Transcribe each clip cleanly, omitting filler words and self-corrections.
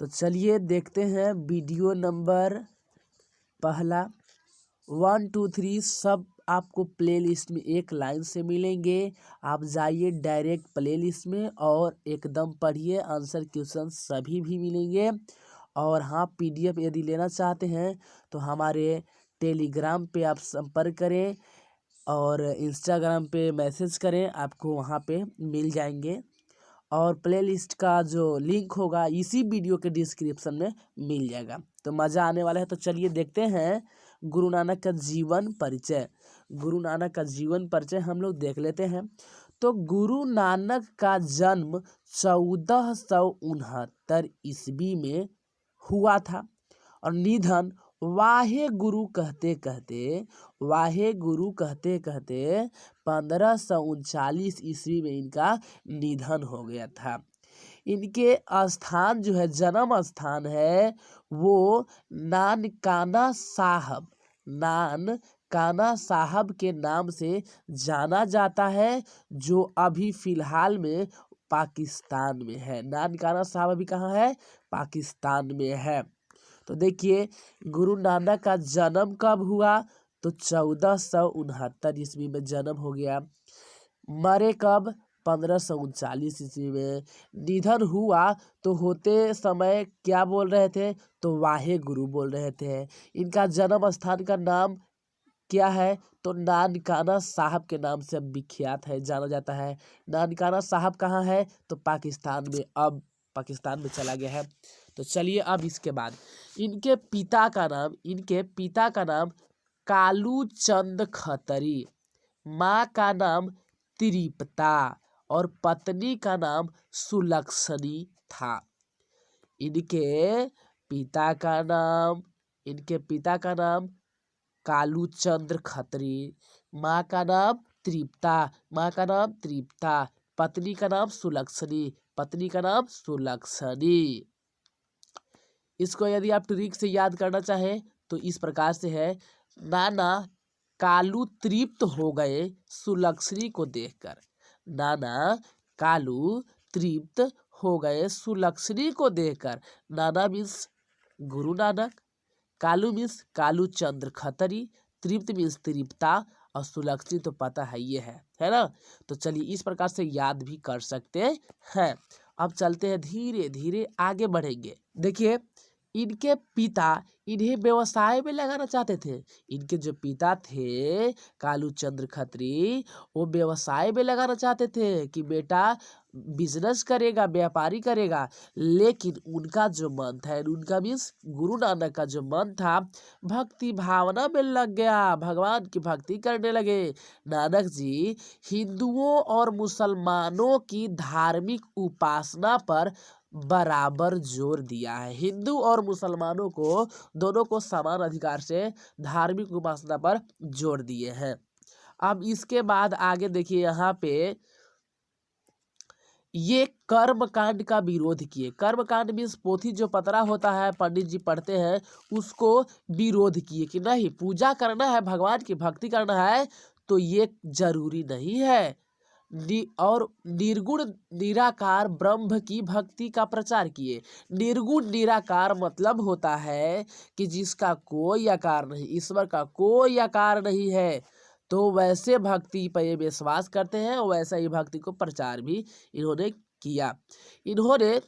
तो चलिए देखते हैं वीडियो नंबर पहला 1 2 3 सब आपको प्लेलिस्ट में एक लाइन से मिलेंगे। आप जाइए डायरेक्ट प्लेलिस्ट में और एकदम पढ़िए, आंसर क्वेश्चन सभी भी मिलेंगे। और हाँ, पीडीएफ यदि लेना चाहते हैं तो हमारे टेलीग्राम पे आप संपर्क करें और इंस्टाग्राम पे मैसेज करें, आपको वहाँ पे मिल जाएंगे। और प्लेलिस्ट का जो लिंक होगा इसी वीडियो के डिस्क्रिप्शन में मिल जाएगा। तो मज़ा आने वाला है। तो चलिए देखते हैं गुरु नानक का जीवन परिचय। गुरु नानक का जीवन परिचय हम लोग देख लेते हैं। तो गुरु नानक का जन्म 1469 ईस्वी में हुआ था और निधन वाहे गुरु कहते कहते 1539 ईस्वी में इनका निधन हो गया था। इनके स्थान जो है, जन्म स्थान है वो नानकाना साहब के नाम से जाना जाता है, जो अभी फिलहाल में पाकिस्तान में है। नानकाना साहब अभी कहाँ है? पाकिस्तान में है। तो देखिए गुरु नानक का जन्म कब हुआ? तो 1469 ईस्वी में जन्म हो गया। मरे कब? 1539 ईस्वी में। निधन हुआ तो होते समय क्या बोल रहे थे? तो वाहे गुरु बोल रहे थे। इनका जन्म स्थान का नाम क्या है? तो नानकाना साहब के नाम से विख्यात है, जाना जाता है। नानकाना साहब कहाँ है? तो पाकिस्तान में, अब पाकिस्तान में चला गया है। तो चलिए अब इसके बाद इनके पिता का नाम कालू चंद खत्री, माँ का नाम त्रिपता और पत्नी का नाम सुलक्षणी था। इनके पिता का नाम कालू चंद्र खत्री, माँ का नाम त्रिपता, पत्नी का नाम सुलक्षणी। इसको यदि आप ट्रिक से याद करना चाहें तो इस प्रकार से है। नाना कालू तृप्त हो गए सुलक्षणी को देखकर। नाना कालू तृप्त हो गए सुलक्षणी को देखकर। नाना मीन्स गुरु नानक, कालू मीन्स कालू चंद्र खत्री, तृप्त मीन्स तृप्ता और सुलक्षणी तो पता है ये है ना। तो चलिए इस प्रकार से याद भी कर सकते हैं। अब चलते हैं, धीरे धीरे आगे बढ़ेंगे। देखिए इनके पिता इन्हें व्यवसाय में लगाना चाहते थे। इनके जो पिता थे कालू चंद्र खत्री, वो व्यवसाय में लगाना चाहते थे कि बेटा बिजनेस करेगा, व्यापारी करेगा। लेकिन उनका जो मन था, उनका मीन्स गुरु नानक का जो मन था, भक्ति भावना में लग गया, भगवान की भक्ति करने लगे। नानक जी हिंदुओं और मुसलमानों की धार्मिक उपासना पर बराबर जोर दिया है। हिंदू और मुसलमानों को, दोनों को समान अधिकार से धार्मिक उपासना पर जोर दिए हैं। अब इसके बाद आगे देखिए, यहाँ पे ये कर्म कांड का विरोध किए। कर्म कांड मीन्स पोथी जो पतरा होता है, पंडित जी पढ़ते हैं, उसको विरोध किए कि नहीं, पूजा करना है, भगवान की भक्ति करना है तो ये जरूरी नहीं है। और निर्गुण निराकार ब्रह्म की भक्ति का प्रचार किए। निर्गुण निराकार मतलब होता है कि जिसका कोई आकार नहीं, ईश्वर का कोई आकार नहीं है, तो वैसे भक्ति पर ये विश्वास करते हैं और वैसा ही भक्ति को प्रचार भी इन्होंने किया। उन्होंने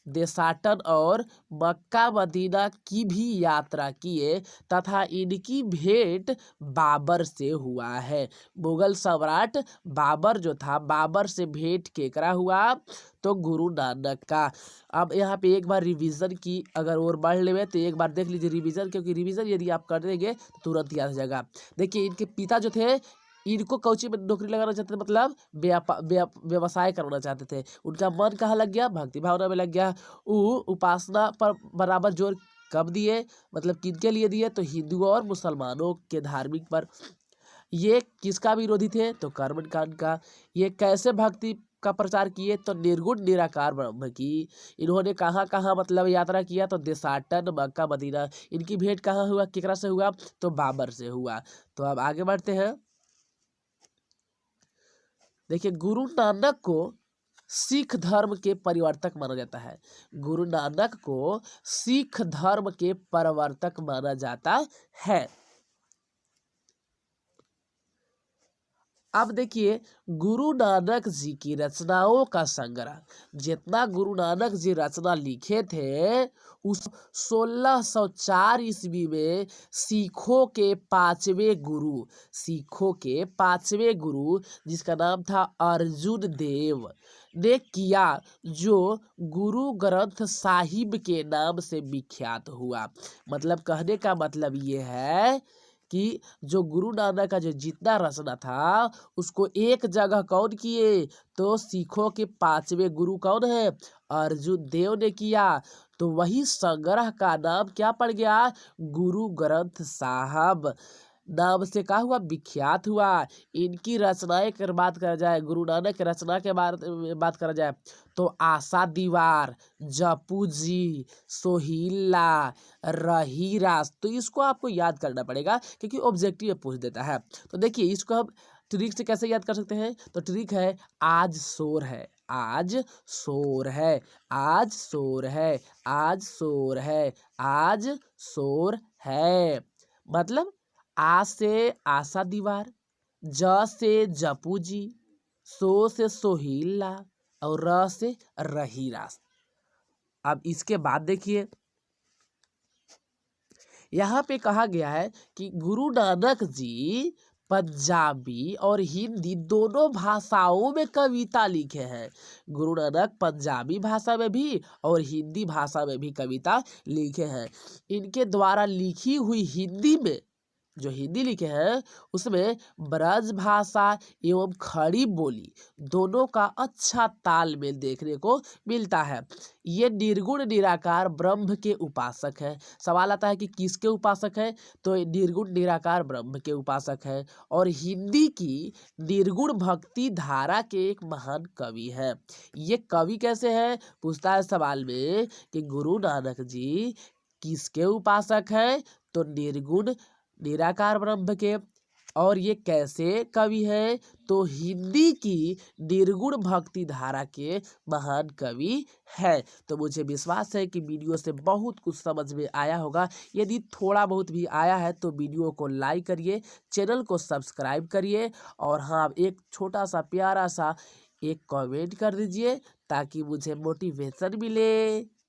देशाटन और मक्का मदीना की भी यात्रा किए तथा इनकी भेंट बाबर से हुआ है। मुगल सम्राट बाबर जो था, बाबर से भेंट केकरा हुआ? तो गुरु नानक का। अब यहाँ पे एक बार रिवीजन की अगर और बढ़ ले तो एक बार देख लीजिए रिवीजन, क्योंकि रिवीजन यदि आप कर देंगे तो तुरंत याद आ जाएगा। देखिए इनके पिता जो थे, इनको कोची में नौकरी लगाना चाहते थे, मतलब व्यवसाय करना चाहते थे। उनका मन कहाँ लग गया? भक्ति भावना में लग गया। उपासना पर बराबर जोर कब दिए? मतलब किनके लिए दिए? तो हिंदुओं और मुसलमानों के धार्मिक पर। ये किसका विरोधी थे? तो कर्मकांड का। ये कैसे भक्ति का प्रचार किए? तो निर्गुण निराकार ब्रह्म की। इन्होंने कहाँ कहाँ मतलब यात्रा किया? तो देशाटन, मक्का मदीना। इनकी भेंट कहाँ हुआ, केकरा से हुआ? तो बाबर से हुआ। तो अब आगे बढ़ते हैं। देखिए, गुरु नानक को सिख धर्म के परिवर्तक माना जाता है। गुरु नानक को सिख धर्म के परिवर्तक माना जाता है। अब देखिए, गुरु नानक जी की रचनाओं का संग्रह, जितना गुरु नानक जी रचना लिखे थे उस 1604 ईस्वी में सिखों के पांचवें गुरु जिसका नाम था अर्जुन देव ने किया, जो गुरु ग्रंथ साहिब के नाम से विख्यात हुआ। मतलब कहने का मतलब ये है कि जो गुरु नानक का जो जितना रचना था उसको एक जगह कौन किए, तो सिखों के पांचवें गुरु कौन है, अर्जुन देव ने किया। तो वही संग्रह का नाम क्या पड़ गया, गुरु ग्रंथ साहब नाम से क्या हुआ, विख्यात हुआ। इनकी रचनाएं की बात करा जाए, गुरु नानक की रचना के बारे में बात करा जाए तो आशा दीवार, जपू जी, सोहिला, रहीरास, तो इसको आपको याद करना पड़ेगा क्योंकि ऑब्जेक्टिव में पूछ देता है। तो देखिए, इसको हम ट्रिक से कैसे याद कर सकते हैं, तो ट्रिक है आज शोर है, आज शोर है, आज शोर है, आज शोर है, आज शोर है। मतलब आ से आशा दीवार, ज से जपू जी, सो से सोहिला और र से रहीरास। अब इसके बाद देखिए, यहाँ पे कहा गया है कि गुरु नानक जी पंजाबी और हिंदी दोनों भाषाओं में कविता लिखे हैं। गुरु नानक पंजाबी भाषा में भी और हिंदी भाषा में भी कविता लिखे हैं। इनके द्वारा लिखी हुई हिंदी में जो हिंदी लिखे हैं उसमें ब्रज भाषा एवं खड़ी बोली दोनों का अच्छा तालमेल देखने को मिलता है। ये निर्गुण निराकार ब्रह्म के उपासक है। सवाल आता है कि किसके उपासक है, तो निर्गुण निराकार ब्रह्म के उपासक है और हिंदी की निर्गुण भक्ति धारा के एक महान कवि है। ये कवि कैसे है, पूछता है सवाल में कि गुरु नानक जी किसके उपासक है, तो निर्गुण निराकार ब्रह्म के। और ये कैसे कवि है, तो हिंदी की निर्गुण भक्ति धारा के महान कवि है। तो मुझे विश्वास है कि वीडियो से बहुत कुछ समझ में आया होगा। यदि थोड़ा बहुत भी आया है तो वीडियो को लाइक करिए, चैनल को सब्सक्राइब करिए और हाँ, एक छोटा सा प्यारा सा एक कमेंट कर दीजिए ताकि मुझे मोटिवेशन मिले।